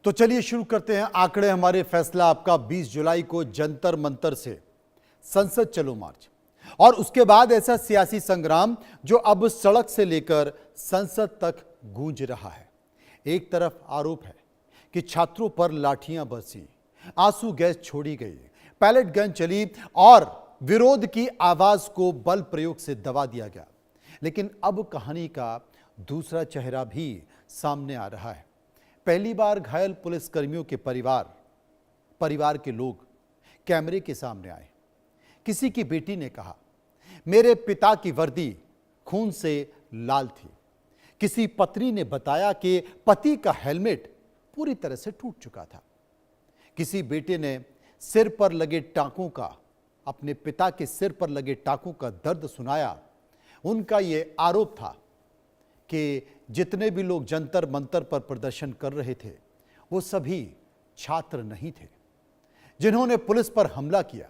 तो चलिए शुरू करते हैं आंकड़े हमारे फैसला आपका 20 जुलाई को जंतर मंतर से संसद चलो मार्च और उसके बाद ऐसा सियासी संग्राम जो अब सड़क से लेकर संसद तक गूंज रहा है। एक तरफ आरोप है कि छात्रों पर लाठियां बरसी, आंसू गैस छोड़ी गई, पैलेट गन चली और विरोध की आवाज को बल प्रयोग से दबा दिया गया। लेकिन अब कहानी का दूसरा चेहरा भी सामने आ रहा है। पहली बार घायल पुलिसकर्मियों के परिवार के लोग कैमरे के सामने आए। किसी की बेटी ने कहा, मेरे पिता की वर्दी खून से लाल थी। किसी पत्नी ने बताया कि पति का हेलमेट पूरी तरह से टूट चुका था। किसी बेटे ने सिर पर लगे टांकों का, अपने पिता के सिर पर लगे टांकों का दर्द सुनाया। उनका यह आरोप था कि जितने भी लोग जंतर मंतर पर प्रदर्शन कर रहे थे वो सभी छात्र नहीं थे जिन्होंने पुलिस पर हमला किया।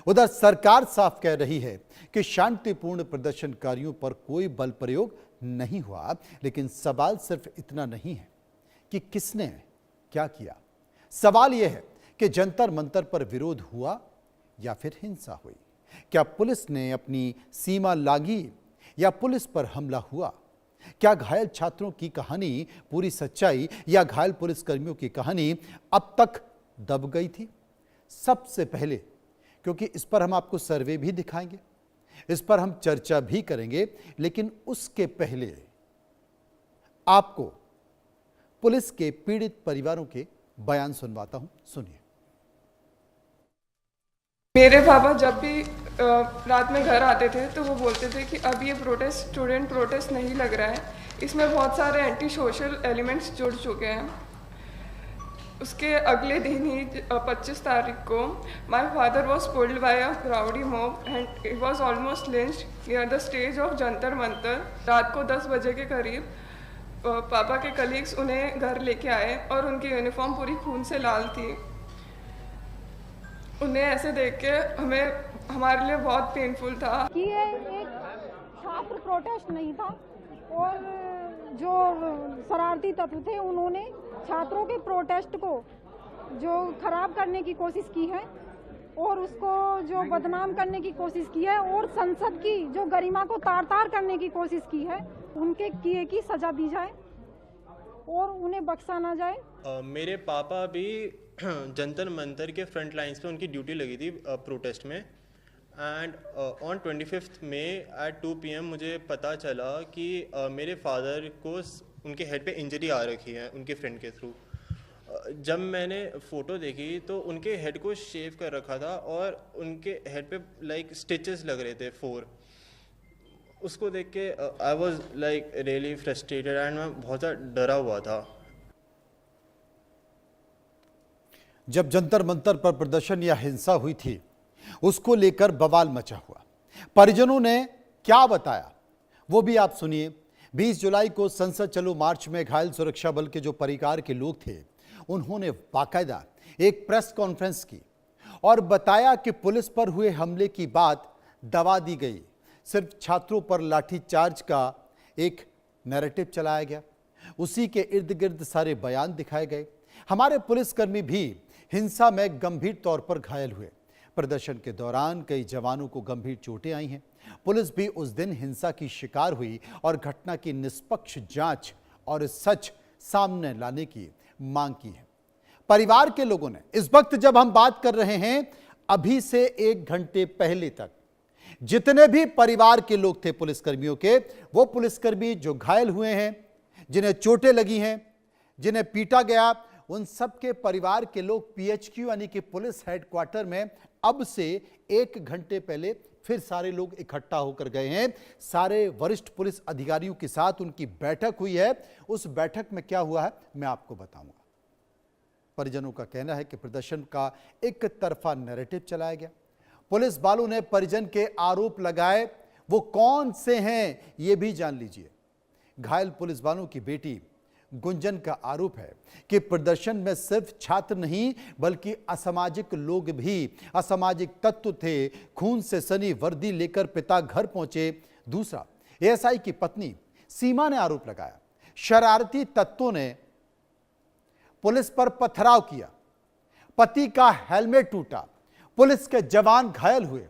उधर सरकार साफ कह रही है कि शांतिपूर्ण प्रदर्शनकारियों पर कोई बल प्रयोग नहीं हुआ, लेकिन सवाल सिर्फ इतना नहीं है कि किसने क्या किया। सवाल यह है कि जंतर मंतर पर विरोध हुआ या फिर हिंसा हुई। क्या पुलिस ने अपनी सीमा लांघी या पुलिस पर हमला हुआ? क्या घायल छात्रों की कहानी पूरी सच्चाई या घायल पुलिसकर्मियों की कहानी अब तक दब गई थी? सबसे पहले, क्योंकि इस पर हम आपको सर्वे भी दिखाएंगे, इस पर हम चर्चा भी करेंगे, लेकिन उसके पहले आपको पुलिस के पीड़ित परिवारों के बयान सुनवाता हूं। सुनिए। मेरे पापा जब भी रात में घर आते थे तो वो बोलते थे कि अब ये प्रोटेस्ट स्टूडेंट प्रोटेस्ट नहीं लग रहा है, इसमें बहुत सारे एंटी सोशल एलिमेंट्स जुड़ चुके हैं। उसके अगले दिन ही 25 तारीख को my father was pulled bye a rowdy mob and he was almost lynched near the stage of Jantar Mantar. रात को 10 बजे के करीब पापा के कलीग्स उन्हें घर लेके आए और उनकी यूनिफॉर्म पूरी खून से लाल थी। उन्हें ऐसे देख के हमारे लिए बहुत पेनफुल था कि ये एक छात्र प्रोटेस्ट नहीं था और जो शरारती तत्व थे उन्होंने छात्रों के प्रोटेस्ट को जो खराब करने की कोशिश की है और उसको जो बदनाम करने की कोशिश की है और संसद की जो गरिमा को तार-तार करने की कोशिश की है, उनके किए की सजा दी जाए और उन्हें बख्शा ना जाए। मेरे पापा भी जंतर मंतर के फ्रंट लाइंस पे उनकी ड्यूटी लगी थी प्रोटेस्ट में। And on 25 May at 2 PM मुझे पता चला कि मेरे फादर को उनके हेड पे इंजरी आ रखी है उनके फ्रेंड के थ्रू। जब मैंने फ़ोटो देखी तो उनके हेड को शेव कर रखा था और उनके हेड पे लाइक स्टिचेस लग रहे थे 4। उसको देख के I was like really frustrated and मैं बहुत ज़्यादा डरा हुआ था। जब जंतर मंतर पर प्रदर्शन या हिंसा हुई थी उसको लेकर बवाल मचा हुआ। परिजनों ने क्या बताया वो भी आप सुनिए। 20 जुलाई को संसद चलो मार्च में घायल सुरक्षा बल के जो परिवार के लोग थे उन्होंने बाकायदा एक प्रेस कॉन्फ्रेंस की और बताया कि पुलिस पर हुए हमले की बात दबा दी गई। सिर्फ छात्रों पर लाठीचार्ज का एक नैरेटिव चलाया गया, उसी के इर्द गिर्द सारे बयान दिखाए गए। हमारे पुलिसकर्मी भी हिंसा में गंभीर तौर पर घायल हुए। प्रदर्शन के दौरान कई जवानों को गंभीर चोटें आई हैं। पुलिस भी उस दिन हिंसा की शिकार हुई और घटना की निष्पक्ष जांच और सच सामने लाने की मांग की है। परिवार के लोगों ने इस वक्त जब हम बात कर रहे हैं, अभी से 1 घंटे पहले तक जितने भी परिवार के लोग थे पुलिसकर्मियों के, वो पुलिसकर्मी जो घायल हुए हैं, जिन्हें चोटें लगी हैं, जिन्हें पीटा गया, उन सबके परिवार के लोग PHQ यानी कि पुलिस हेडक्वार्टर में अब से 1 घंटे पहले फिर सारे लोग इकट्ठा होकर गए हैं। सारे वरिष्ठ पुलिस अधिकारियों के साथ उनकी बैठक हुई है। उस बैठक में क्या हुआ है मैं आपको बताऊंगा। परिजनों का कहना है कि प्रदर्शन का एक तरफा नैरेटिव चलाया गया। पुलिस वालों ने परिजन के आरोप लगाए, वो कौन से हैं ये भी जान लीजिए। घायल पुलिस वालों की बेटी गुंजन का आरोप है कि प्रदर्शन में सिर्फ छात्र नहीं बल्कि असामाजिक लोग भी, असामाजिक तत्व थे। खून से सनी वर्दी लेकर पिता घर पहुंचे। दूसरा, ASI की पत्नी सीमा ने आरोप लगाया शरारती तत्वों ने पुलिस पर पथराव किया, पति का हेलमेट टूटा, पुलिस के जवान घायल हुए।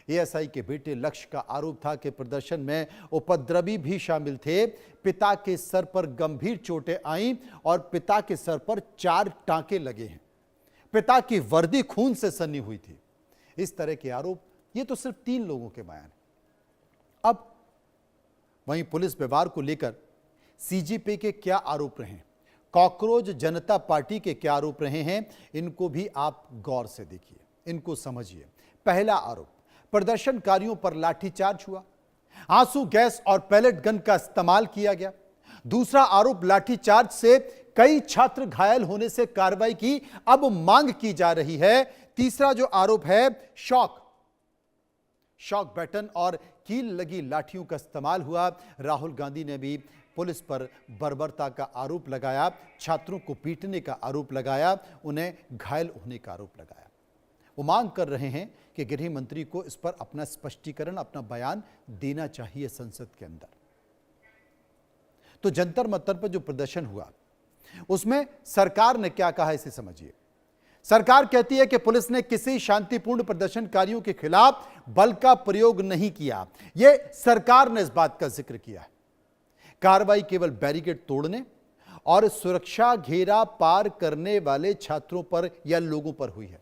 एएसआई के बेटे लक्ष्य का आरोप था कि प्रदर्शन में उपद्रवी भी शामिल थे। पिता के सर पर गंभीर चोटें आईं और पिता के सर पर 4 टांके लगे हैं। पिता की वर्दी खून से सनी हुई थी। इस तरह के आरोप, ये तो सिर्फ 3 लोगों के बयान हैं। अब वहीं पुलिस व्यवहार को लेकर सीजीपी के क्या आरोप रहे, कॉकरोच जनता पार्टी के क्या आरोप रहे हैं, इनको भी आप गौर से देखिए, इनको समझिए। पहला आरोप, प्रदर्शनकारियों पर लाठीचार्ज हुआ, आंसू गैस और पैलेट गन का इस्तेमाल किया गया। दूसरा आरोप, लाठीचार्ज से कई छात्र घायल होने से कार्रवाई की अब मांग की जा रही है। तीसरा जो आरोप है, शॉक बैटन और कील लगी लाठियों का इस्तेमाल हुआ। राहुल गांधी ने भी पुलिस पर बर्बरता का आरोप लगाया, छात्रों को पीटने का आरोप लगाया, उन्हें घायल होने का आरोप लगाया। वो मांग कर रहे हैं कि गृह मंत्री को इस पर अपना स्पष्टीकरण, अपना बयान देना चाहिए संसद के अंदर। तो जंतर मंतर पर जो प्रदर्शन हुआ उसमें सरकार ने क्या कहा, इसे समझिए। सरकार कहती है कि पुलिस ने किसी शांतिपूर्ण प्रदर्शनकारियों के खिलाफ बल का प्रयोग नहीं किया। यह सरकार ने इस बात का जिक्र किया है। कार्रवाई केवल बैरिकेड तोड़ने और सुरक्षा घेरा पार करने वाले छात्रों पर या लोगों पर हुई है।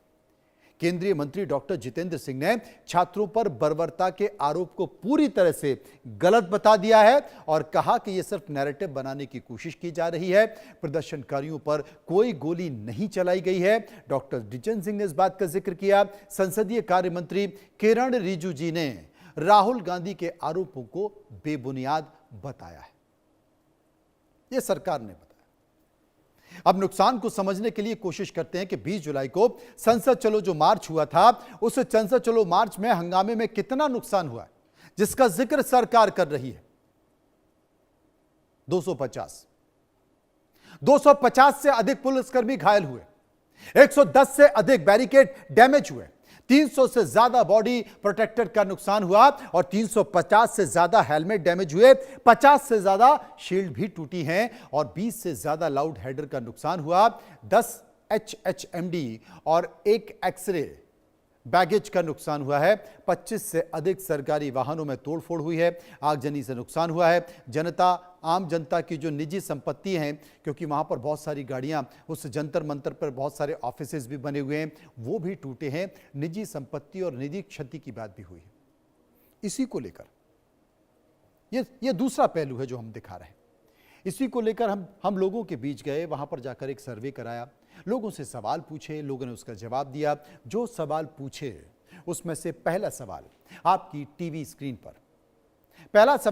केंद्रीय मंत्री डॉक्टर जितेंद्र सिंह ने छात्रों पर बर्बरता के आरोप को पूरी तरह से गलत बता दिया है और कहा कि यह सिर्फ नैरेटिव बनाने की कोशिश की जा रही है। प्रदर्शनकारियों पर कोई गोली नहीं चलाई गई है। डॉक्टर जितेंद्र सिंह ने इस बात का जिक्र किया। संसदीय कार्य मंत्री किरण रिजिजू जी ने राहुल गांधी के आरोपों को बेबुनियाद बताया है। यह सरकार ने बताया। अब नुकसान को समझने के लिए कोशिश करते हैं कि 20 जुलाई को संसद चलो जो मार्च हुआ था, उस संसद चलो मार्च में हंगामे में कितना नुकसान हुआ है, जिसका जिक्र सरकार कर रही है। 250 से अधिक पुलिसकर्मी घायल हुए, 110 से अधिक बैरिकेड डैमेज हुए, 300 से ज्यादा बॉडी प्रोटेक्टर का नुकसान हुआ और 350 से ज्यादा हेलमेट डैमेज हुए, 50 से ज्यादा शील्ड भी टूटी हैं और 20 से ज्यादा लाउड हेडर का नुकसान हुआ। 10 HHMD और 1 एक्सरे बैगेज का नुकसान हुआ है। 25 से अधिक सरकारी वाहनों में तोड़फोड़ हुई है। आगजनी से नुकसान हुआ है। आम जनता की जो निजी संपत्ति हैं, क्योंकि वहां पर बहुत सारी गाड़ियां, उस जंतर मंतर पर बहुत सारे ऑफिसेज भी बने हुए हैं, वो भी टूटे हैं। निजी संपत्ति और निजी क्षति की बात भी हुई है। इसी को लेकर ये दूसरा पहलू है जो हम दिखा रहे हैं। इसी को लेकर हम लोगों के बीच गए, वहां पर जाकर एक सर्वे कराया, लोगों से सवाल पूछे, लोगों ने उसका जवाब दिया। जो सवाल पूछे उसमें से पहला सवाल आपकी टीवी स्क्रीन पर, पहला सवाल